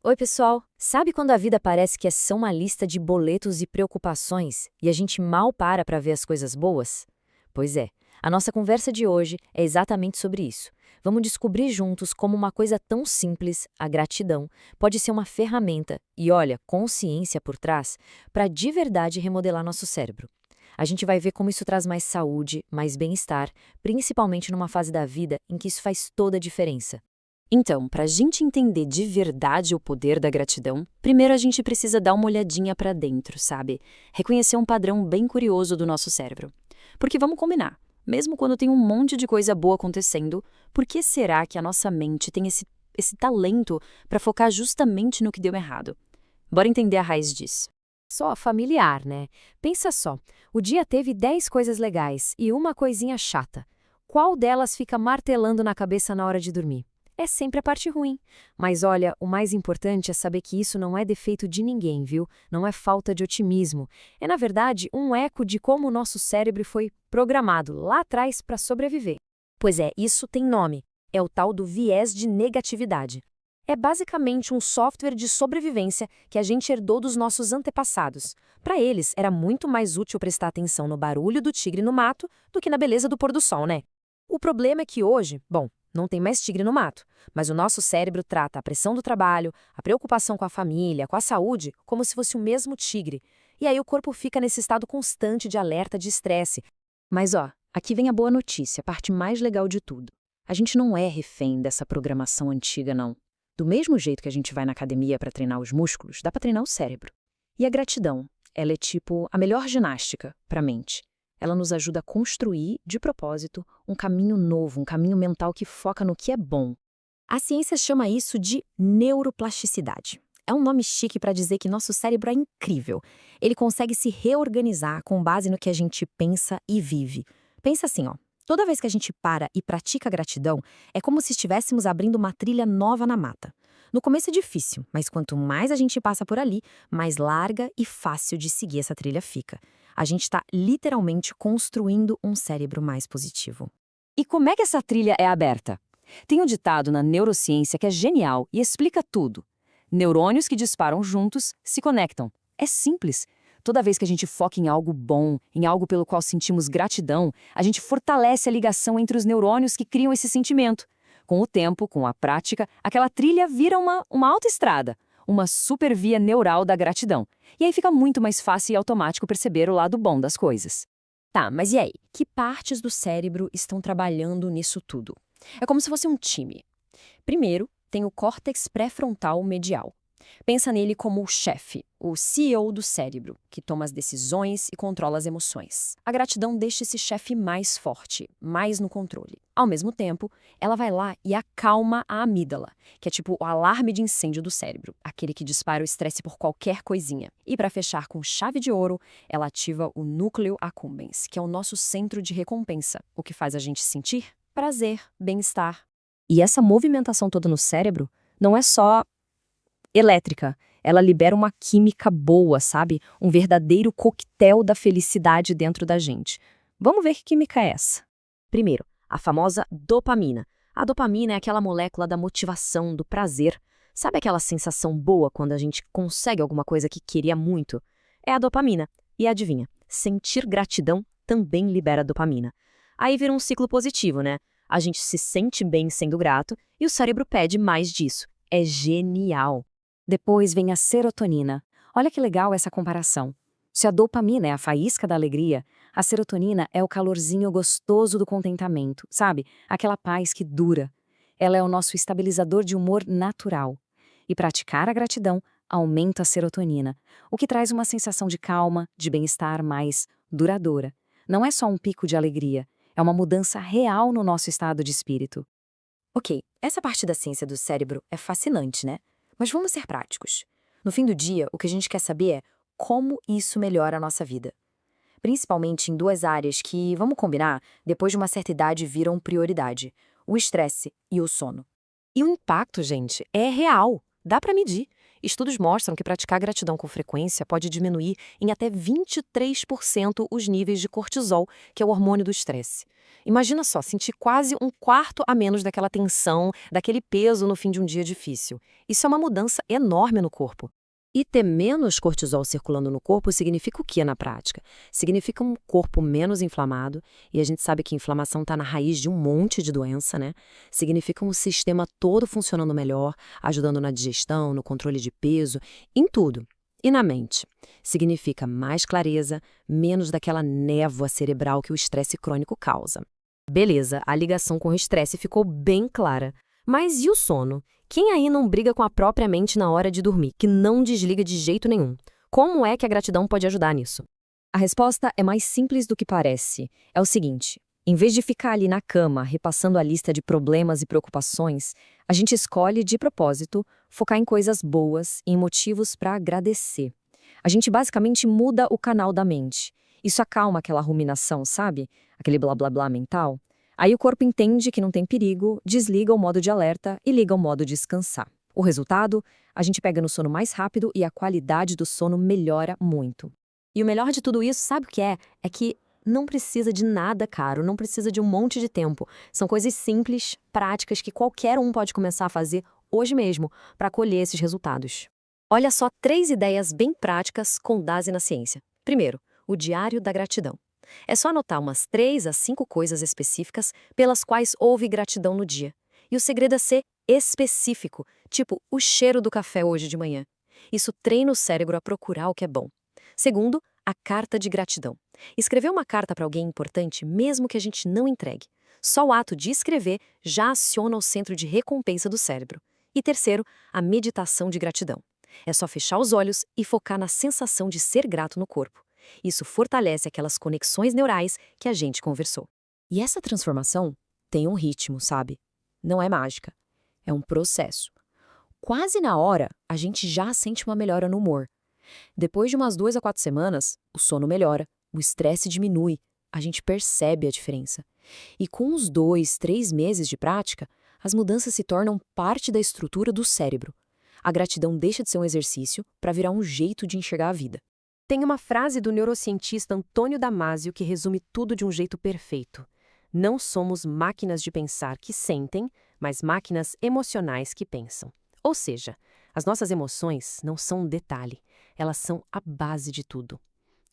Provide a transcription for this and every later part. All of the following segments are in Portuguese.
Oi, pessoal! Sabe quando a vida parece que é só uma lista de boletos e preocupações e a gente mal para ver as coisas boas? Pois é, a nossa conversa de hoje é exatamente sobre isso. Vamos descobrir juntos como uma coisa tão simples, a gratidão, pode ser uma ferramenta e, olha, consciência por trás, para de verdade remodelar nosso cérebro. A gente vai ver como isso traz mais saúde, mais bem-estar, principalmente numa fase da vida em que isso faz toda a diferença. Então, para a gente entender de verdade o poder da gratidão, primeiro a gente precisa dar uma olhadinha para dentro, sabe? Reconhecer um padrão bem curioso do nosso cérebro. Porque vamos combinar, mesmo quando tem um monte de coisa boa acontecendo, por que será que a nossa mente tem esse talento para focar justamente no que deu errado? Bora entender a raiz disso. Só familiar, né? Pensa só, o dia teve 10 coisas legais e uma coisinha chata. Qual delas fica martelando na cabeça na hora de dormir? É sempre a parte ruim. Mas olha, o mais importante é saber que isso não é defeito de ninguém, viu? Não é falta de otimismo. É, na verdade, um eco de como o nosso cérebro foi programado lá atrás para sobreviver. Pois é, isso tem nome. É o tal do viés de negatividade. É basicamente um software de sobrevivência que a gente herdou dos nossos antepassados. Para eles, era muito mais útil prestar atenção no barulho do tigre no mato do que na beleza do pôr do sol, né? O problema é que hoje, bom, não tem mais tigre no mato, mas o nosso cérebro trata a pressão do trabalho, a preocupação com a família, com a saúde, como se fosse o mesmo tigre. E aí o corpo fica nesse estado constante de alerta de estresse. Mas ó, aqui vem a boa notícia, a parte mais legal de tudo. A gente não é refém dessa programação antiga, não. Do mesmo jeito que a gente vai na academia para treinar os músculos, dá para treinar o cérebro. E a gratidão, ela é tipo a melhor ginástica para a mente. Ela nos ajuda a construir, de propósito, um caminho novo, um caminho mental que foca no que é bom. A ciência chama isso de neuroplasticidade. É um nome chique para dizer que nosso cérebro é incrível. Ele consegue se reorganizar com base no que a gente pensa e vive. Pensa assim, ó. Toda vez que a gente para e pratica a gratidão, é como se estivéssemos abrindo uma trilha nova na mata. No começo é difícil, mas quanto mais a gente passa por ali, mais larga e fácil de seguir essa trilha fica. A gente está literalmente construindo um cérebro mais positivo. E como é que essa trilha é aberta? Tem um ditado na neurociência que é genial e explica tudo. Neurônios que disparam juntos se conectam. É simples. Toda vez que a gente foca em algo bom, em algo pelo qual sentimos gratidão, a gente fortalece a ligação entre os neurônios que criam esse sentimento. Com o tempo, com a prática, aquela trilha vira uma autoestrada, uma supervia neural da gratidão. E aí fica muito mais fácil e automático perceber o lado bom das coisas. Tá, mas e aí? Que partes do cérebro estão trabalhando nisso tudo? É como se fosse um time. Primeiro, tem o córtex pré-frontal medial. Pensa nele como o chefe, o CEO do cérebro, que toma as decisões e controla as emoções. A gratidão deixa esse chefe mais forte, mais no controle. Ao mesmo tempo, ela vai lá e acalma a amígdala, que é tipo o alarme de incêndio do cérebro, aquele que dispara o estresse por qualquer coisinha. E para fechar com chave de ouro, ela ativa o núcleo accumbens, que é o nosso centro de recompensa, o que faz a gente sentir prazer, bem-estar. E essa movimentação toda no cérebro não é só elétrica. Ela libera uma química boa, sabe? Um verdadeiro coquetel da felicidade dentro da gente. Vamos ver que química é essa. Primeiro, a famosa dopamina. A dopamina é aquela molécula da motivação, do prazer. Sabe aquela sensação boa quando a gente consegue alguma coisa que queria muito? É a dopamina. E adivinha, sentir gratidão também libera dopamina. Aí vira um ciclo positivo, né? A gente se sente bem sendo grato e o cérebro pede mais disso. É genial. Depois vem a serotonina. Olha que legal essa comparação. Se a dopamina é a faísca da alegria, a serotonina é o calorzinho gostoso do contentamento, sabe? Aquela paz que dura. Ela é o nosso estabilizador de humor natural. E praticar a gratidão aumenta a serotonina, o que traz uma sensação de calma, de bem-estar mais duradoura. Não é só um pico de alegria, é uma mudança real no nosso estado de espírito. Ok, essa parte da ciência do cérebro é fascinante, né? Mas vamos ser práticos. No fim do dia, o que a gente quer saber é como isso melhora a nossa vida. Principalmente em duas áreas que, vamos combinar, depois de uma certa idade viram prioridade: o estresse e o sono. E o impacto, gente, é real. Dá para medir. Estudos mostram que praticar gratidão com frequência pode diminuir em até 23% os níveis de cortisol, que é o hormônio do estresse. Imagina só, sentir quase um quarto a menos daquela tensão, daquele peso no fim de um dia difícil. Isso é uma mudança enorme no corpo. E ter menos cortisol circulando no corpo significa o que na prática? Significa um corpo menos inflamado, e a gente sabe que a inflamação está na raiz de um monte de doença, né? Significa um sistema todo funcionando melhor, ajudando na digestão, no controle de peso, em tudo. E na mente? Significa mais clareza, menos daquela névoa cerebral que o estresse crônico causa. Beleza, a ligação com o estresse ficou bem clara. Mas e o sono? Quem aí não briga com a própria mente na hora de dormir, que não desliga de jeito nenhum? Como é que a gratidão pode ajudar nisso? A resposta é mais simples do que parece. É o seguinte: em vez de ficar ali na cama, repassando a lista de problemas e preocupações, a gente escolhe, de propósito, focar em coisas boas e em motivos para agradecer. A gente basicamente muda o canal da mente. Isso acalma aquela ruminação, sabe? Aquele blá blá blá mental. Aí o corpo entende que não tem perigo, desliga o modo de alerta e liga o modo de descansar. O resultado? A gente pega no sono mais rápido e a qualidade do sono melhora muito. E o melhor de tudo isso, sabe o que é? É que não precisa de nada caro, não precisa de um monte de tempo. São coisas simples, práticas que qualquer um pode começar a fazer hoje mesmo para colher esses resultados. Olha só 3 ideias bem práticas com base na ciência. Primeiro, o diário da gratidão. É só anotar umas 3 a 5 coisas específicas pelas quais houve gratidão no dia. E o segredo é ser específico, tipo o cheiro do café hoje de manhã. Isso treina o cérebro a procurar o que é bom. Segundo, a carta de gratidão. Escrever uma carta para alguém importante, mesmo que a gente não entregue. Só o ato de escrever já aciona o centro de recompensa do cérebro. E terceiro, a meditação de gratidão. É só fechar os olhos e focar na sensação de ser grato no corpo. Isso fortalece aquelas conexões neurais que a gente conversou. E essa transformação tem um ritmo, sabe? Não é mágica. É um processo. Quase na hora, a gente já sente uma melhora no humor. Depois de umas 2 a 4 semanas, o sono melhora, o estresse diminui, a gente percebe a diferença. E com uns 2, 3 meses de prática, as mudanças se tornam parte da estrutura do cérebro. A gratidão deixa de ser um exercício para virar um jeito de enxergar a vida. Tem uma frase do neurocientista Antônio Damasio que resume tudo de um jeito perfeito. Não somos máquinas de pensar que sentem, mas máquinas emocionais que pensam. Ou seja, as nossas emoções não são um detalhe, elas são a base de tudo.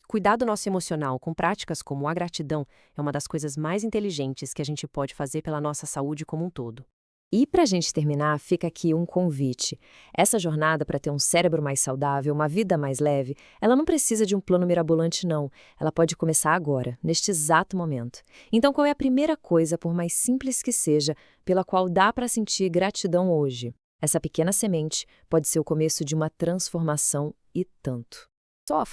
Cuidar do nosso emocional com práticas como a gratidão é uma das coisas mais inteligentes que a gente pode fazer pela nossa saúde como um todo. E para a gente terminar, fica aqui um convite. Essa jornada para ter um cérebro mais saudável, uma vida mais leve, ela não precisa de um plano mirabolante, não. Ela pode começar agora, neste exato momento. Então, qual é a primeira coisa, por mais simples que seja, pela qual dá para sentir gratidão hoje? Essa pequena semente pode ser o começo de uma transformação e tanto. Só